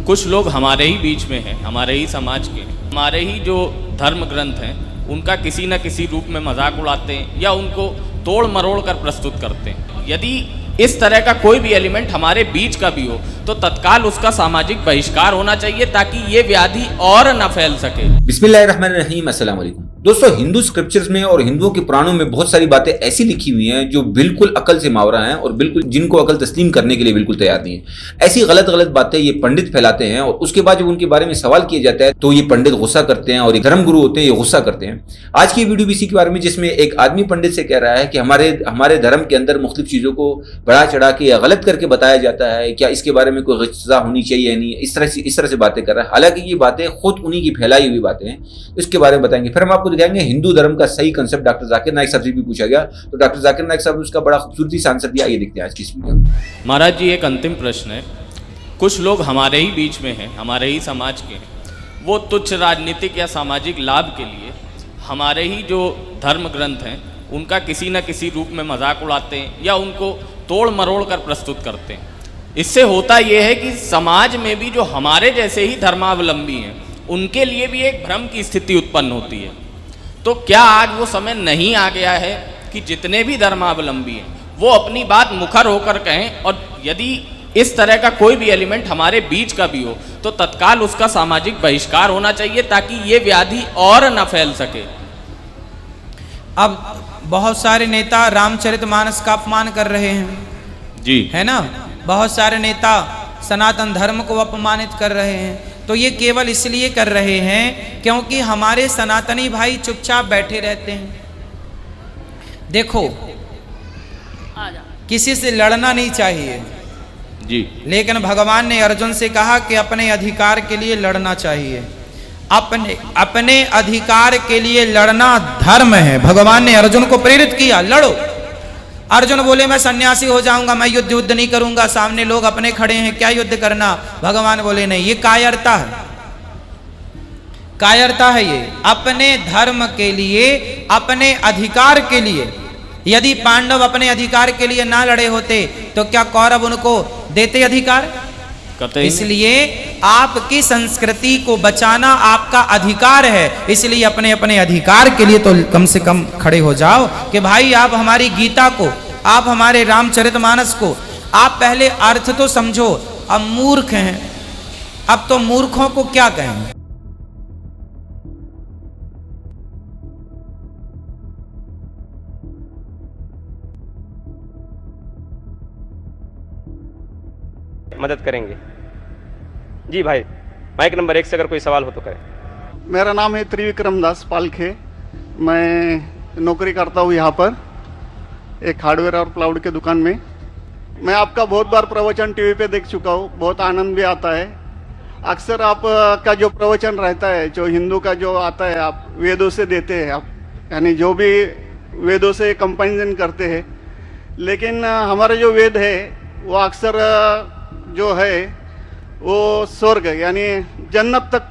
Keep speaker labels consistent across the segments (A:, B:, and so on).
A: कुछ लोग हमारे ही बीच में हैं, हमारे ही समाज के, हमारे ही जो धर्म ग्रंथ हैं उनका किसी न किसी रूप में मजाक उड़ाते हैं या उनको तोड़ मरोड़ कर प्रस्तुत करते हैं। यदि इस तरह का कोई भी एलिमेंट हमारे बीच का भी हो तो तत्काल उसका सामाजिक बहिष्कार होना चाहिए ताकि ये व्याधि और न फैल सके।
B: बिस्मिल्लाहिर्रहमानिर्रहीम, अस्सलाम वालेकुम। दोस्तों, हिंदू स्क्रिप्चर्स में और हिंदुओं के पुराणों में बहुत सारी बातें ऐसी लिखी हुई हैं जो बिल्कुल अकल से मावरा हैं और बिल्कुल जिनको अकल तस्लीम करने के लिए बिल्कुल तैयार नहीं है। ऐसी गलत गलत बातें ये पंडित फैलाते हैं और उसके बाद जब उनके बारे में सवाल किया जाता है तो ये पंडित गुस्सा करते हैं और धर्म गुरु होते हैं ये गुस्सा करते हैं। आज की वीडियो भी इसी के बारे में, जिसमें एक आदमी पंडित से कह रहा है कि हमारे धर्म के अंदर मुख्तलिफ चीज़ों को बढ़ा चढ़ा के या गलत करके बताया जाता है, क्या इसके बारे में कोई सज़ा होनी चाहिए या नहीं। इस तरह से बातें कर रहा है, हालांकि ये बातें खुद उन्हीं की फैलाई हुई बातें हैं। इसके बारे में बताएंगे। फिर हम आपको दिखाएंगे हिंदू धर्म का सही कंसेप्ट डॉक्टर जाकिर नाइक साहब से भी पूछा गया, तो डॉक्टर जाकिर नाइक साहब ने उसका बड़ा खूबसूरती से आंसर दिया। ये देखते हैं आज की इस वीडियो में।
A: महाराज जी, एक अंतिम प्रश्न है। कुछ लोग हमारे ही बीच में हैं, हमारे ही समाज के हैं, वो तुच्छ राजनीतिक या सामाजिक लाभ के लिए हमारे ही जो धर्म ग्रंथ हैं उनका किसी न किसी रूप में मजाक उड़ाते हैं या उनको तोड़ मरोड़ कर प्रस्तुत करते हैं। इससे होता यह है कि समाज में भी जो हमारे जैसे ही धर्मावलंबी हैं उनके लिए भी एक भ्रम की स्थिति उत्पन्न होती है। तो क्या आज वो समय नहीं आ गया है कि जितने भी धर्मावलंबी हैं वो अपनी बात मुखर होकर कहें, और यदि इस तरह का कोई भी एलिमेंट हमारे बीच का भी हो तो तत्काल उसका सामाजिक बहिष्कार होना चाहिए ताकि ये व्याधि और न फैल सके।
C: अब बहुत सारे नेता रामचरितमानस का अपमान कर रहे हैं
A: जी,
C: है ना। बहुत सारे नेता सनातन धर्म को अपमानित कर रहे हैं। तो ये केवल इसलिए कर रहे हैं क्योंकि हमारे सनातनी भाई चुपचाप बैठे रहते हैं। देखो, किसी से लड़ना नहीं चाहिए
A: जी,
C: लेकिन भगवान ने अर्जुन से कहा कि अपने अधिकार के लिए लड़ना चाहिए। अपने अधिकार के लिए लड़ना धर्म है। भगवान ने अर्जुन को प्रेरित किया, लड़ो। अर्जुन बोले मैं सन्यासी हो जाऊंगा, मैं युद्ध नहीं करूंगा, सामने लोग अपने खड़े हैं, क्या युद्ध करना। भगवान बोले नहीं, ये कायरता है, कायरता है ये। अपने धर्म के लिए, अपने अधिकार के लिए, यदि पांडव अपने अधिकार के लिए ना लड़े होते तो क्या कौरव उनको देते अधिकार? इसलिए आपकी संस्कृति को बचाना आपका अधिकार है। इसलिए अपने अपने अधिकार के लिए तो कम से कम खड़े हो जाओ कि भाई आप हमारी गीता को, आप हमारे रामचरितमानस को, आप पहले अर्थ तो समझो। अब मूर्ख हैं, अब तो मूर्खों को क्या कहें।
D: मदद करेंगे। जी भाई, माइक नंबर 1 से अगर कोई सवाल हो तो करें।
E: मेरा नाम है त्रिविक्रम दास पालखे। मैं नौकरी करता हूँ यहाँ पर एक हार्डवेयर और प्लाउड के दुकान में। मैं आपका बहुत बार प्रवचन टीवी पे देख चुका हूँ, बहुत आनंद भी आता है। अक्सर आप का जो प्रवचन रहता है, जो हिंदू का जो आता है, आप वेदों से देते हैं, आप यानी जो भी वेदों से कंपेरिजन करते हैं। लेकिन हमारा जो वेद है वो अक्सर जो है वो स्वर्ग यानी जन्नत तक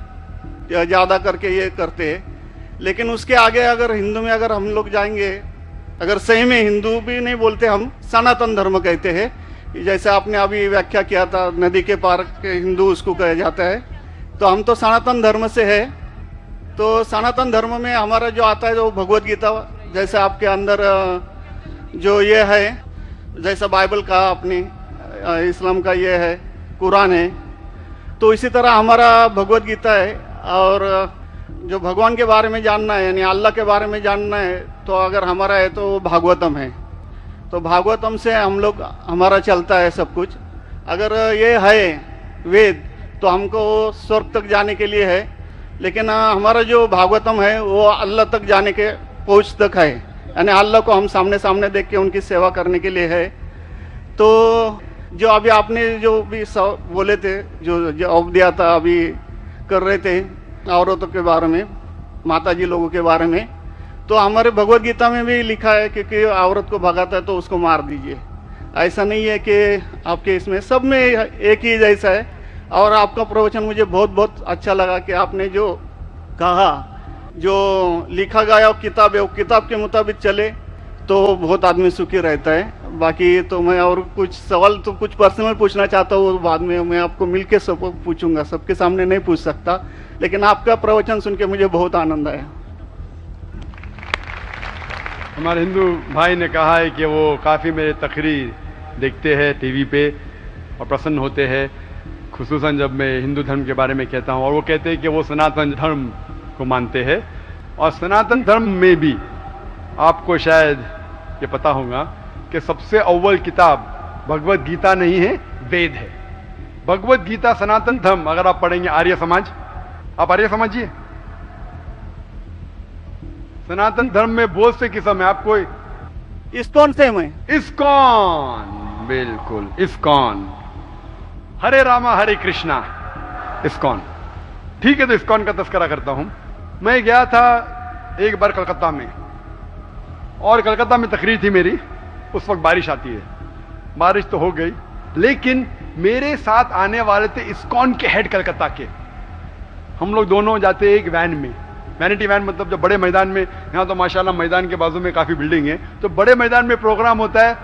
E: ज़्यादा करके ये करते हैं। लेकिन उसके आगे अगर हिंदू में अगर हम लोग जाएंगे, अगर सही में हिंदू भी नहीं बोलते, हम सनातन धर्म कहते हैं। जैसे आपने अभी व्याख्या किया था, नदी के पार के हिंदू उसको कहा जाता है। तो हम तो सनातन धर्म से है। तो सनातन धर्म में हमारा जो आता है जो भगवद गीता, जैसे आपके अंदर जो ये है, जैसा बाइबल का आपने, इस्लाम का ये है, कुरान है, तो इसी तरह हमारा भगवद गीता है। और जो भगवान के बारे में जानना है यानी अल्लाह के बारे में जानना है तो अगर हमारा है तो भागवतम है। तो भागवतम से हम लोग हमारा चलता है सब कुछ। अगर ये है वेद तो हमको स्वर्ग तक जाने के लिए है। लेकिन हमारा जो भागवतम है वो अल्लाह तक जाने के पहुँच तक है, यानी अल्लाह को हम सामने सामने देख के उनकी सेवा करने के लिए है। तो जो अभी आपने जो भी बोले थे, जो जवाब दिया था, अभी कर रहे थे औरतों के बारे में, माताजी लोगों के बारे में, तो हमारे भगवद गीता में भी लिखा है कि औरत को भगाता है तो उसको मार दीजिए। ऐसा नहीं है कि आपके इसमें सब में एक ही जैसा है। और आपका प्रवचन मुझे बहुत बहुत अच्छा लगा कि आपने जो कहा, जो लिखा गया किताब है वो किताब के मुताबिक चले तो बहुत आदमी सुखी रहता है। बाकी तो मैं और कुछ सवाल तो कुछ पर्सनल पूछना चाहता हूँ, बाद में मैं आपको मिल के सब पूछूंगा, सबके सामने नहीं पूछ सकता, लेकिन आपका प्रवचन सुन के मुझे बहुत आनंद आया।
F: हमारे हिंदू भाई ने कहा है कि वो काफ़ी मेरे तकरीर देखते हैं टीवी पे और प्रसन्न होते हैं, खुसूसन जब मैं हिंदू धर्म के बारे में कहता हूँ, और वो कहते हैं कि वो सनातन धर्म को मानते हैं। और सनातन धर्म में भी आपको शायद ये पता होगा कि सबसे अव्वल किताब भगवत गीता नहीं है, वेद है। भगवत गीता सनातन धर्म, अगर आप पढ़ेंगे आर्य समाज, आप आर्य समझिए, सनातन धर्म में बहुत से किस्म है। आपको
E: इस्कॉन से मैं
F: इस्कॉन, बिल्कुल इस्कॉन, हरे रामा हरे कृष्णा, इस्कॉन, ठीक है। तो इस्कॉन का तस्करा करता हूं। मैं गया था एक बार कलकत्ता में, और कलकत्ता में तकरीर थी मेरी, उस वक्त बारिश आती है, बारिश तो हो गई, लेकिन मेरे साथ आने वाले थे इस्कॉन के हेड कलकत्ता के। हम लोग दोनों जाते एक वैन में, वैनिटी वैन मतलब जब बड़े मैदान में, यहाँ तो माशाल्लाह मैदान के बाजू में काफ़ी बिल्डिंग है, तो बड़े मैदान में प्रोग्राम होता है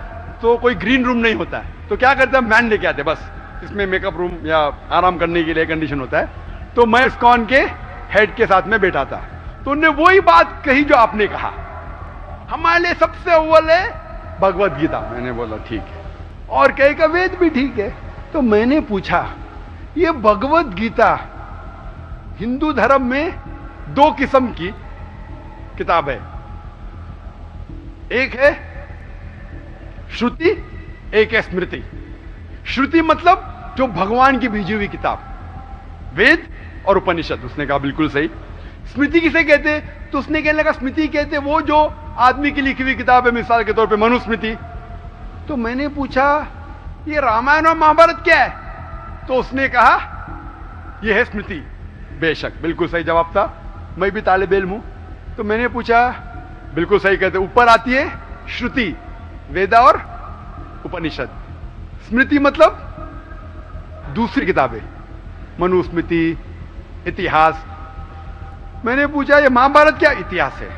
F: तो कोई ग्रीन रूम नहीं होता है, तो क्या करते हैं, वैन लेके आते, बस इसमें मेकअप रूम या आराम करने के लिए कंडीशन होता है। तो मैं इस्कॉन के हेड के साथ में बैठा था, तो उन्होंने वही बात कही जो आपने कहा, हमारे लिए सबसे अव्वल है भगवत गीता। मैंने बोला ठीक है, और कहे का वेद भी ठीक है। तो मैंने पूछा, ये भगवत गीता हिंदू धर्म में दो किस्म की किताब है, एक है श्रुति, एक है स्मृति। श्रुति मतलब जो भगवान की भेजी हुई किताब, वेद और उपनिषद। उसने कहा बिल्कुल सही। स्मृति किसे कहते, तो उसने कहने लगा स्मृति कहते वो जो आदमी की लिखी हुई किताब है, मिसाल के तौर पे मनुस्मृति। तो मैंने पूछा ये रामायण और महाभारत क्या है, तो उसने कहा ये है स्मृति। बेशक बिल्कुल सही जवाब था, मैं भी तालिब इल्म हूं। तो मैंने पूछा, बिल्कुल सही कहते, ऊपर आती है श्रुति, वेदा और उपनिषद। स्मृति मतलब दूसरी किताबें, मनुस्मृति, इतिहास। मैंने पूछा ये महाभारत क्या इतिहास है,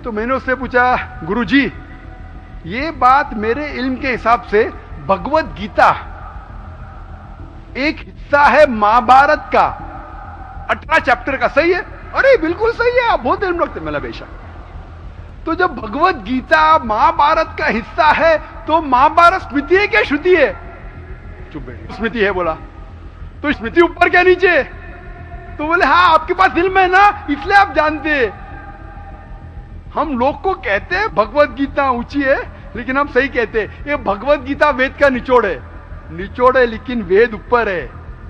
F: तो मैंने उससे पूछा गुरुजी ये बात मेरे इल्म के हिसाब से भगवत गीता एक हिस्सा है महाभारत का, 18 चैप्टर का, सही है? अरे बिल्कुल सही है, आप बहुत इल्म रखते। मेरा बेशक। तो जब भगवत गीता महाभारत का हिस्सा है तो महाभारत स्मृति है क्या श्रुति है? चुप बैठे, स्मृति है बोला। तो स्मृति ऊपर क्या नीचे? तो बोले हाँ आपके पास इल्म है ना, इसलिए आप जानते। हम लोग को कहते हैं भगवत गीता ऊंची है, लेकिन हम सही कहते हैं ये भगवत गीता वेद का निचोड़ है। निचोड़ है लेकिन वेद ऊपर है,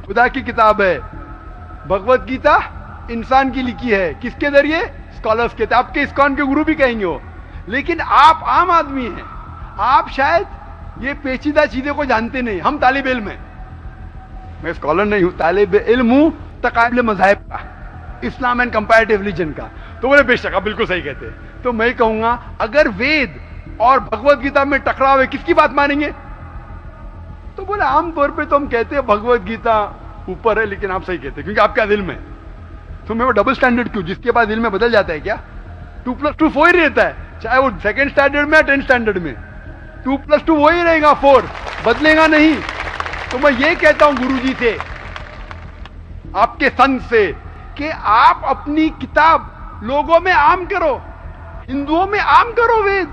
F: खुदा की किताब है। भगवत गीता इंसान की लिखी है, किसके जरिए? स्कॉलर्स के। आपके इस्कॉन के गुरु भी कहेंगे वो, लेकिन आप आम आदमी हैं, आप शायद ये पेचीदा चीजें को जानते नहीं। हम तालिब इल्म हैं, मैं स्कॉलर नहीं हूं, तालिब इल्म हूं तकाबले मज़ाहिब का, इस्लाम एंड कंपैरेटिव रिलीजन का। तो बोले बेशक आप बिल्कुल सही कहते हैं। तो मैं कहूंगा अगर वेद और भगवत गीता में टकराव है, किसकी बात मानेंगे? तो बोले आमतौर पे तो हम कहते हैं भगवत गीता ऊपर है, लेकिन आप सही कहते हैं क्योंकि आपका दिल में। तो मैं वो डबल स्टैंडर्ड क्यों? जिसके पास दिल में बदल जाता है क्या? 2+2 4 ही रहता है, चाहे वो सेकंड स्टैंडर्ड में या 10th स्टैंडर्ड में, 2+2 वही रहेगा, 4 बदलेगा नहीं। तो मैं ये कहता हूं गुरुजी से, आपके संत से, कि आप अपनी किताब लोगों में आम करो, हिंदुओं में आम करो वेद।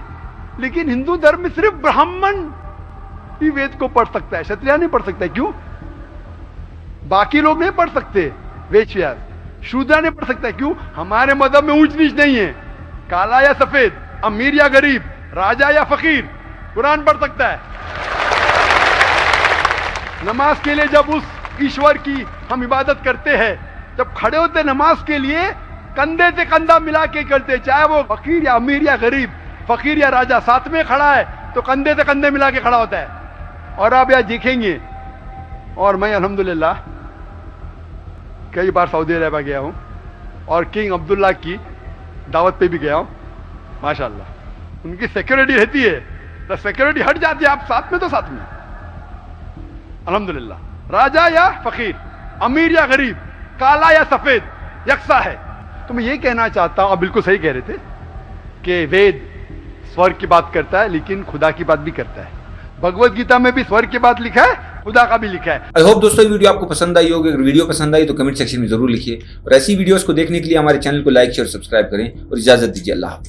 F: लेकिन हिंदू धर्म में सिर्फ ब्राह्मण ही वेद को पढ़ सकता है, क्षत्रिय नहीं पढ़ सकता। क्यों? बाकी लोग नहीं पढ़ सकते, वेद व्यास, शूद्र नहीं पढ़ सकता। क्यों? हमारे मजहब में ऊंच नीच नहीं है, काला या सफेद, अमीर या गरीब, राजा या फकीर, कुरान पढ़ सकता है। नमाज के लिए जब उस ईश्वर की हम इबादत करते हैं, जब खड़े होते नमाज के लिए, कंधे से कंधा मिला के करते, चाहे वो फकीर या अमीर या गरीब, फकीर या राजा साथ में खड़ा है तो कंधे से कंधे मिला के खड़ा होता है। और आप यहां देखेंगे, और मैं अल्हम्दुलिल्लाह कई बार सऊदी अरब गया हूं और किंग अब्दुल्ला की दावत पे भी गया हूं, माशाल्लाह उनकी सिक्योरिटी रहती है, तो सिक्योरिटी हट जाती है, आप साथ में तो साथ में, अल्हम्दुलिल्लाह। राजा या फकीर, अमीर या गरीब, काला या सफेद, यकसा है। तो मैं ये कहना चाहता हूं, आप बिल्कुल सही कह रहे थे कि वेद स्वर्ग की बात करता है लेकिन खुदा की बात भी करता है। भगवत गीता में भी स्वर्ग की बात लिखा है, खुदा का भी लिखा है।
B: आई होप दोस्तों ये वीडियो आपको पसंद आई होगी। अगर वीडियो पसंद आई तो कमेंट सेक्शन में जरूर लिखिए और ऐसी वीडियोस को देखने के लिए हमारे चैनल को लाइक शेयर सब्सक्राइब करें और इजाजत दीजिए। अल्लाह हाफिज़।